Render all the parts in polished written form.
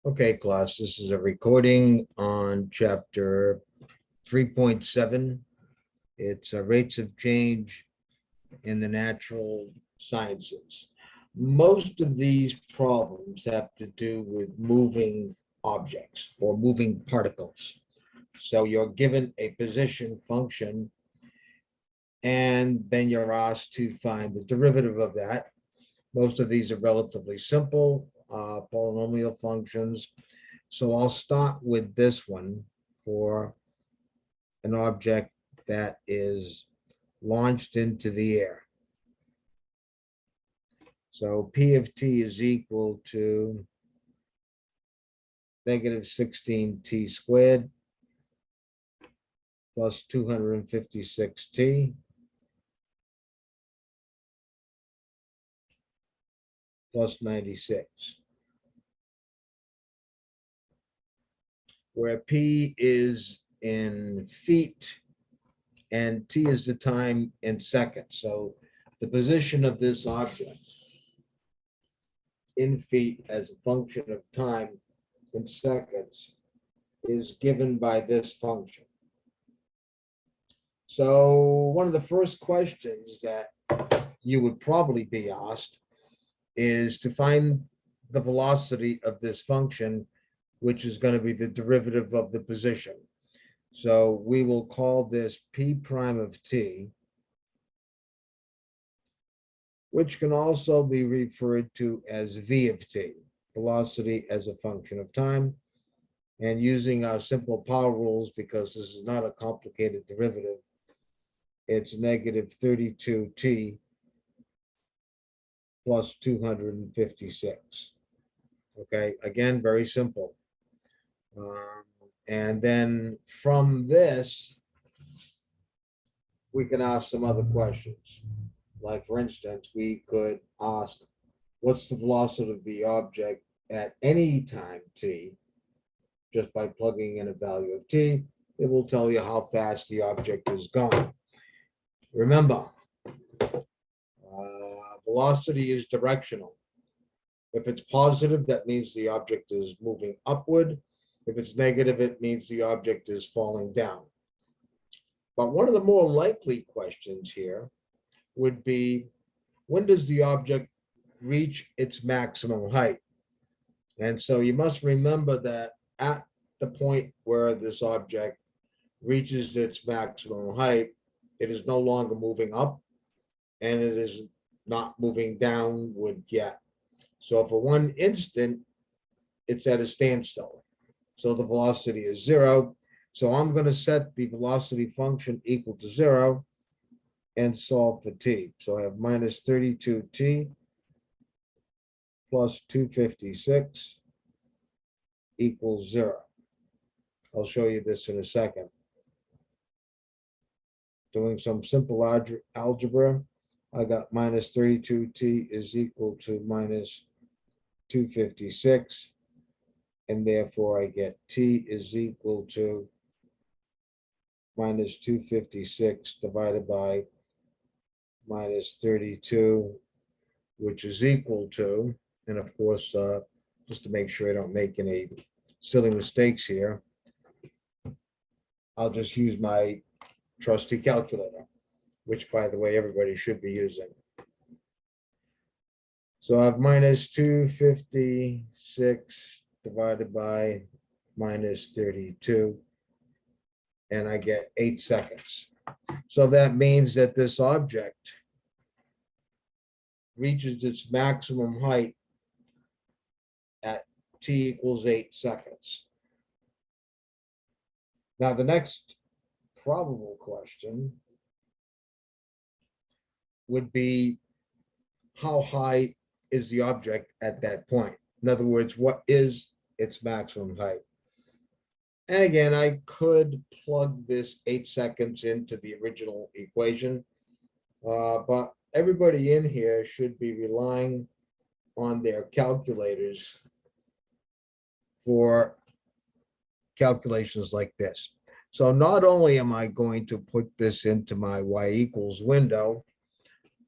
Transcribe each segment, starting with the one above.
Okay, class, this is a recording on chapter 3.7. It's rates of change in the natural sciences. Most of these problems have to do with moving objects or moving particles. So you're given a position function, and then you're asked to find the derivative of that. Most of these are relatively simple polynomial functions. So I'll start with this one for an object that is launched into the air. So P of t is equal to negative 16t squared plus 256t plus 96, where P is in feet and t is the time in seconds. So the position of this object in feet as a function of time in seconds is given by this function. So one of the first questions that you would probably be asked is to find the velocity of this function, which is going to be the derivative of the position. So we will call this P prime of t, which can also be referred to as V of t, velocity as a function of time. And using our simple power rules, because this is not a complicated derivative, it's negative 32t plus 256. Okay, again, very simple. And then from this, we can ask some other questions. Like, for instance, we could ask, what's the velocity of the object at any time t? Just by plugging in a value of t, it will tell you how fast the object is going. Remember, velocity is directional. If it's positive, that means the object is moving upward. If it's negative, it means the object is falling down. But one of the more likely questions here would be, when does the object reach its maximum height? And so you must remember that at the point where this object reaches its maximum height, it is no longer moving up and it is not moving downward yet. So for one instant, it's at a standstill. So the velocity is 0. So I'm going to set the velocity function equal to 0 and solve for t. So I have minus 32t plus 256 equals 0. I'll show you this in a second. Doing some simple algebra, I got minus 32t is equal to minus 256, and therefore I get t is equal to minus 256 divided by minus 32, which is equal to, and of course, just to make sure I don't make any silly mistakes here, I'll just use my trusty calculator, which, by the way, everybody should be using. So I have minus 256 divided by minus 32, and I get 8 seconds. So that means that this object reaches its maximum height at t equals 8 seconds. Now, the next probable question would be, how high is the object at that point? In other words, what is its maximum height? And again, I could plug this 8 seconds into the original equation, but everybody in here should be relying on their calculators for calculations like this. So not only am I going to put this into my y equals window,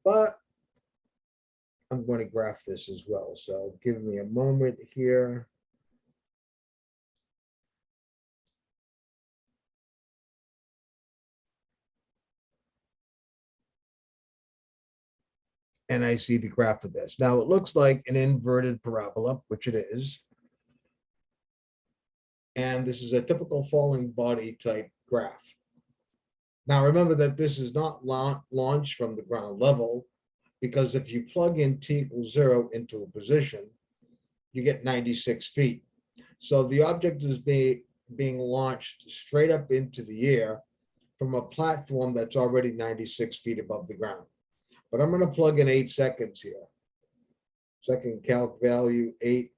but I'm going to graph this as well. So give me a moment here. and I see the graph of this. Now it looks like an inverted parabola, which it is. And this is a typical falling body type graph. Now remember that this is not launched from the ground level, because if you plug in t = 0 into a position, you get 96 feet. So the object is being launched straight up into the air from a platform that's already 96 feet above the ground. But I'm going to plug in 8 seconds here. Second calc value 8.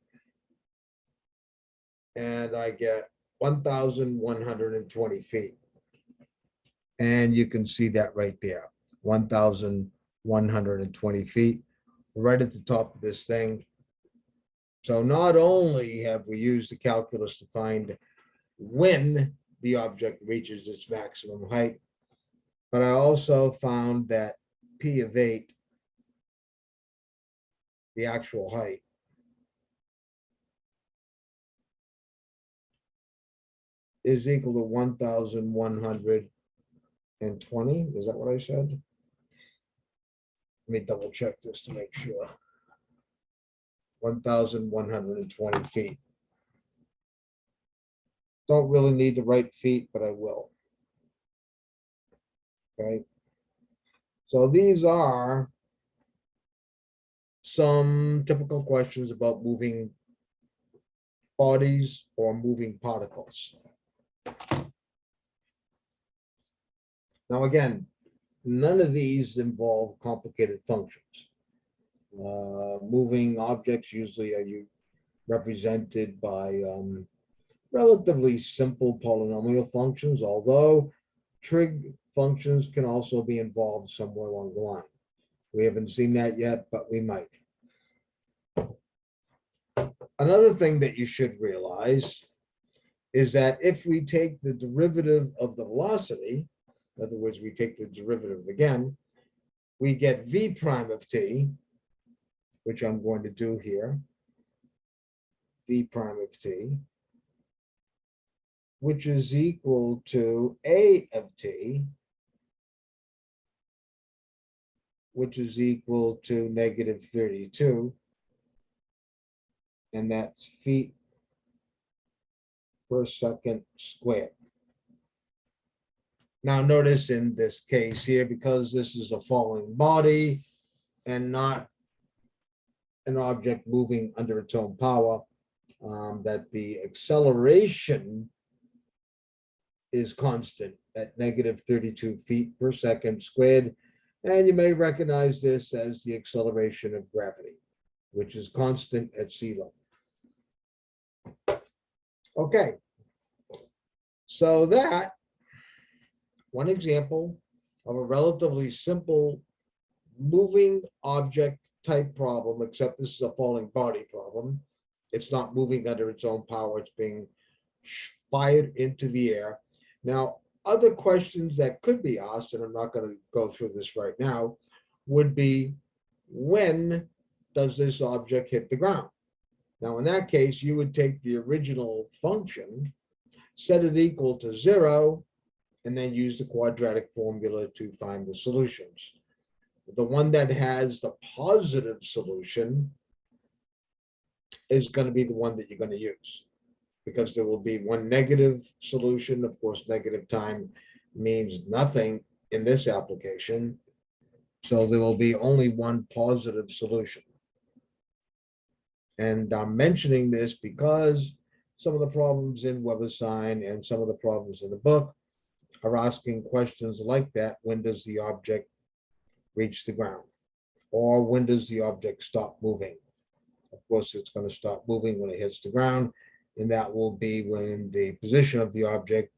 And I get 1,120 feet. And you can see that right there, 1,120 feet, right at the top of this thing. So not only have we used the calculus to find when the object reaches its maximum height, but I also found that P of 8, the actual height, is equal to 1,120. Is that what I said? Let me double check this to make sure. 1,120 feet. Don't really need to write feet, but I will. Okay. So these are some typical questions about moving bodies or moving particles. Now, again, none of these involve complicated functions. Moving objects usually are represented by relatively simple polynomial functions, although trig functions can also be involved somewhere along the line. We haven't seen that yet, but we might. Another thing that you should realize is that if we take the derivative of the velocity, in other words, we take the derivative again, we get v prime of t, which I'm going to do here, v prime of t, which is equal to a of t, which is equal to negative 32, and that's feet per second squared. Now notice in this case here, because this is a falling body and not an object moving under its own power, that the acceleration is constant at negative 32 feet per second squared. And you may recognize this as the acceleration of gravity, which is constant at sea level. Okay, so that one example of a relatively simple moving object type problem, except this is a falling body problem. It's not moving under its own power, it's being fired into the air. Now, other questions that could be asked, and I'm not going to go through this right now, would be, when does this object hit the ground? Now, in that case, you would take the original function, set it equal to 0, and then use the quadratic formula to find the solutions. The one that has the positive solution is going to be the one that you're going to use, because there will be one negative solution. Of course, negative time means nothing in this application. So there will be only one positive solution. And I'm mentioning this because some of the problems in WebAssign and some of the problems in the book are asking questions like that. When does the object reach the ground? Or when does the object stop moving? Of course, it's going to stop moving when it hits the ground, and that will be when the position of the object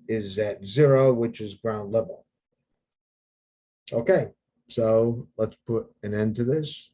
is at 0, which is ground level. Okay, so let's put an end to this.